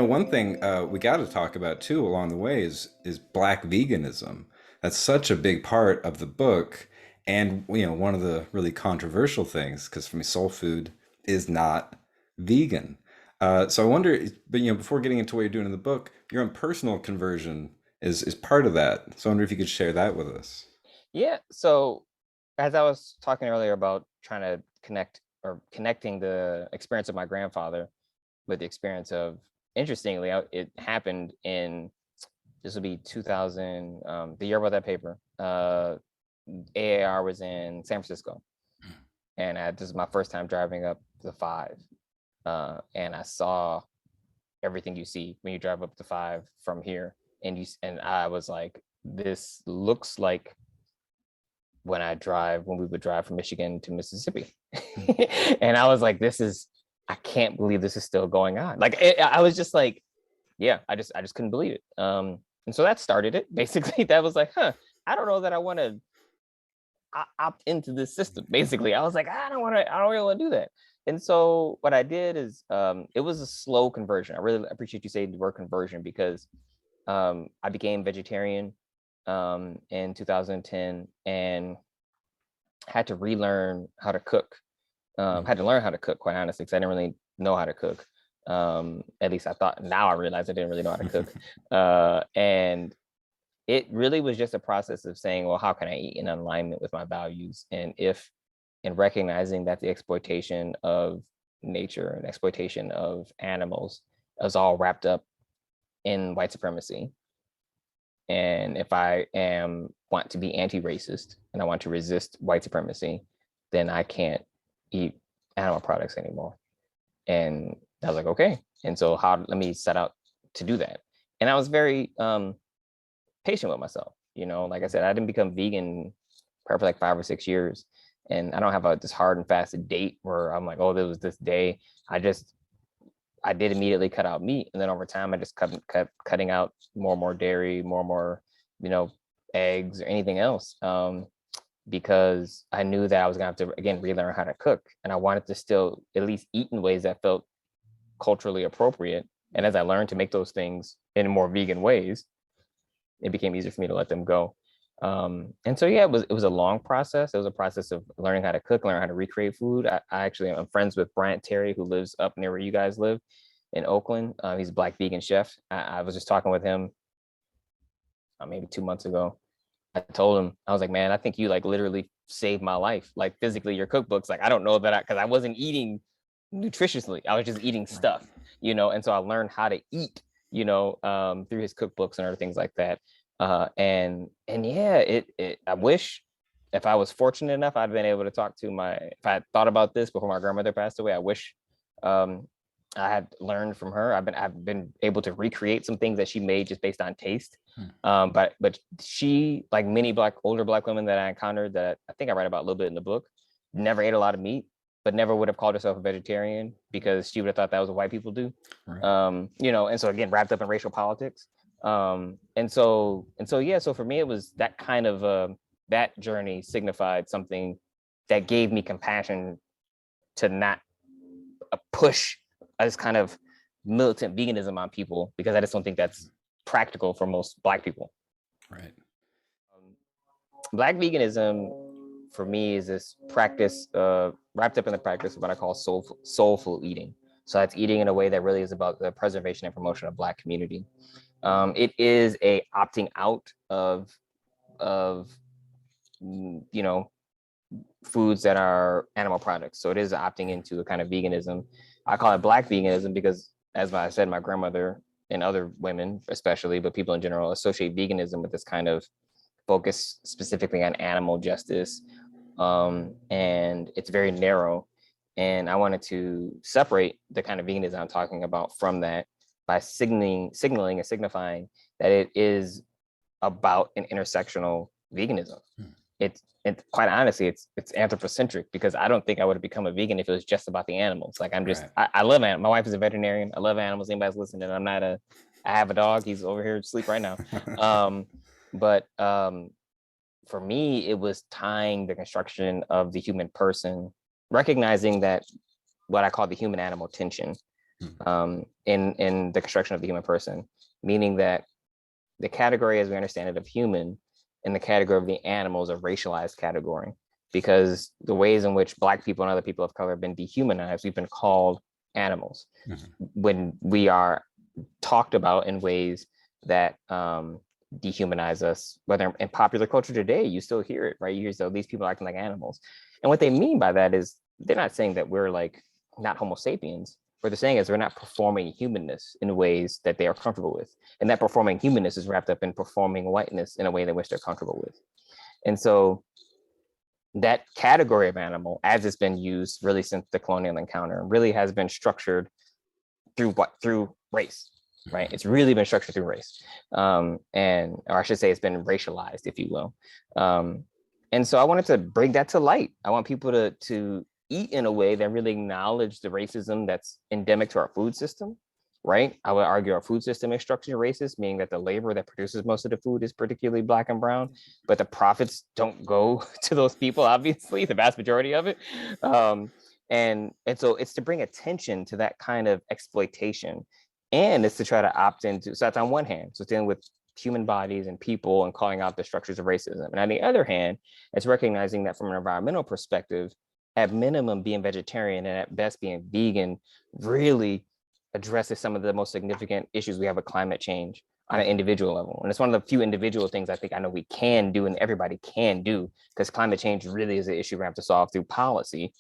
One thing we got to talk about too along the way is Black veganism. That's such a big part of the book, and one of the really controversial things, because for me, soul food is not vegan. So I wonder, but before getting into what you're doing in the book, your own personal conversion is part of that. So I wonder if you could share that with us. Yeah. So as I was talking earlier about trying to connecting the experience of my grandfather with the experience of, interestingly, it happened in, this will be 2000, the year about that paper. AAR was in San Francisco, and this is my first time driving up the five, and I saw everything you see when you drive up the five from here, and I was like, this looks like when we would drive from Michigan to Mississippi. And I was like, I can't believe this is still going on. Like, I was just like, yeah, I just couldn't believe it. And so that started it. Basically, that was like, I don't know that I want to opt into this system. Basically, I was like, I don't really want to do that. And so what I did is, it was a slow conversion. I really appreciate you saying the word conversion, because I became vegetarian in 2010 and had to relearn how to cook. Had to learn how to cook, quite honestly, because I didn't really know how to cook. At least I thought. Now I realize I didn't really know how to cook. And it really was just a process of saying, well, how can I eat in alignment with my values? And recognizing that the exploitation of nature and exploitation of animals is all wrapped up in white supremacy. And if I want to be anti-racist and I want to resist white supremacy, then I can't eat animal products anymore. And I was like, okay. And so let me set out to do that. And I was very patient with myself. Like I said, I didn't become vegan for like 5 or 6 years. And I don't have this hard and fast date where I'm like, oh, there was this day. I did immediately cut out meat, and then over time I just kept cutting out more and more dairy, more and more, eggs or anything else, because I knew that I was gonna have to again relearn how to cook, and I wanted to still at least eat in ways that felt culturally appropriate. And as I learned to make those things in more vegan ways, it became easier for me to let them go. And so yeah, it was a long process. It was a process of learning how to cook, learning how to recreate food. I actually am friends with Bryant Terry, who lives up near where you guys live in Oakland. He's a Black vegan chef. I was just talking with him maybe 2 months ago. I told him, I was like, man, I think you like literally saved my life. Like physically, your cookbooks, like I don't know that because I wasn't eating nutritiously. I was just eating Right. stuff, and so I learned how to eat, through his cookbooks and other things like that. And yeah, I wish, if I was fortunate enough, I'd been able to talk to if I had thought about this before my grandmother passed away. I wish um, I had learned from her. I've been able to recreate some things that she made just based on taste. Hmm. But she, like many older Black women that I encountered, that I think I write about a little bit in the book, never ate a lot of meat, but never would have called herself a vegetarian because she would have thought that was what white people do. Right. And so again, wrapped up in racial politics. And so yeah, so for me it was that kind of that journey signified something that gave me compassion to not push this kind of militant veganism on people, because I just don't think that's practical for most Black people. Right. um, Black veganism for me is this practice wrapped up in the practice of what I call soulful eating. So that's eating in a way that really is about the preservation and promotion of Black community. It is a opting out of foods that are animal products. So it is opting into a kind of veganism. I call it Black veganism because, as I said, my grandmother and other women, especially, but people in general, associate veganism with this kind of focus specifically on animal justice, and it's very narrow. And I wanted to separate the kind of veganism I'm talking about from that by signaling and signifying that it is about an intersectional veganism. Hmm. It's quite honestly, it's anthropocentric, because I don't think I would have become a vegan if it was just about the animals. Like Right. I love animals. My wife is a veterinarian. I love animals. Anybody's listening, I have a dog. He's over here asleep right now. But for me, it was tying the construction of the human person, recognizing that what I call the human animal tension. in the construction of the human person, meaning that the category as we understand it of human and the category of the animal is a racialized category, because the ways in which Black people and other people of color have been dehumanized, we've been called animals when we are talked about in ways that dehumanize us. Whether in popular culture today, you still hear it, right? You hear, so these people acting like animals. And what they mean by that is they're not saying that we're like not Homo sapiens. What they're saying is we're not performing humanness in ways that they are comfortable with. And that performing humanness is wrapped up in performing whiteness in a way that which they're comfortable with. And so that category of animal, as it's been used really since the colonial encounter, really has been structured through race, right? It's really been structured through race, and or I should say, it's been racialized, if you will. And so I wanted to bring that to light. I want people to eat in a way that really acknowledge the racism that's endemic to our food system, right? I would argue our food system is structured racist, meaning that the labor that produces most of the food is particularly Black and brown, but the profits don't go to those people, obviously, the vast majority of it. And so it's to bring attention to that kind of exploitation, and it's to try to opt into. So that's on one hand, so dealing with human bodies and people and calling out the structures of racism. And on the other hand, it's recognizing that from an environmental perspective, at minimum, being vegetarian and at best being vegan really addresses some of the most significant issues we have with climate change on an individual level. And it's one of the few individual things I know we can do and everybody can do, because climate change really is an issue we have to solve through policy,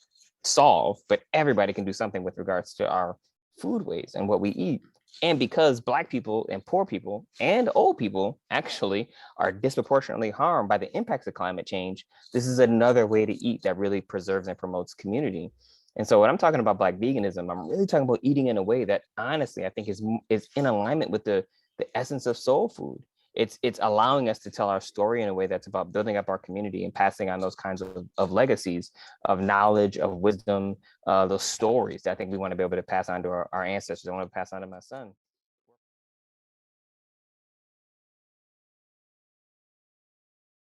but everybody can do something with regards to our food waste and what we eat. And because Black people and poor people and old people actually are disproportionately harmed by the impacts of climate change, this is another way to eat that really preserves and promotes community. And so when I'm talking about Black veganism, I'm really talking about eating in a way that honestly I think is in alignment with the essence of soul food. It's allowing us to tell our story in a way that's about building up our community and passing on those kinds of legacies of knowledge, of wisdom, those stories that I think we want to be able to pass on to our ancestors. I want to pass on to my son.